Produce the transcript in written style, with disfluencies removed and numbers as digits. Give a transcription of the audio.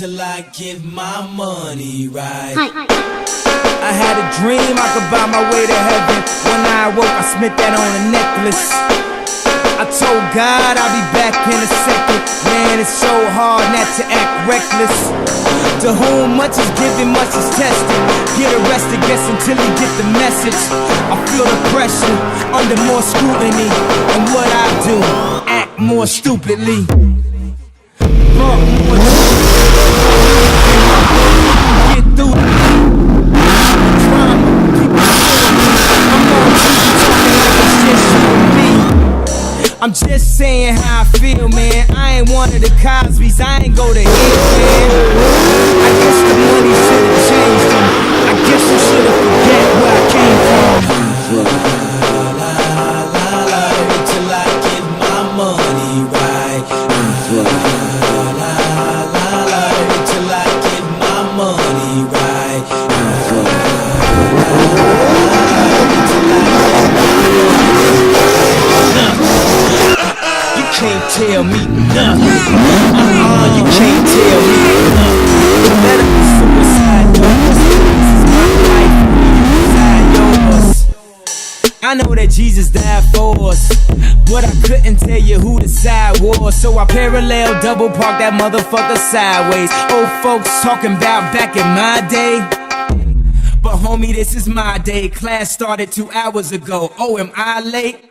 till I get my money right. I had a dream I could buy my way to heaven. When I awoke, I spent that on a necklace. I told God I'll be back in a second. Man, it's so hard not to act reckless. To whom much is given, much is tested. Get arrested, guess until you get the message. I feel the pressure, under more scrutiny. And what I do, act more stupidly. Get through I'm just saying how I feel, man. I ain't one of the Cosby's, I ain't go to hell, man. I guess the money should've changed them. I guess you should've forget where I came from. Wait till I get my money right. Wait till I get my money right. You can't tell me nothing. You can't tell me nothing. The medical suicide doors. This is my life, inside yours. I know that Jesus died for us, but I couldn't tell you who the side was. So I parallel double park that motherfucker sideways. Old folks talking about back in my day, but homie, this is my day. Class started 2 hours ago. Oh, am I late?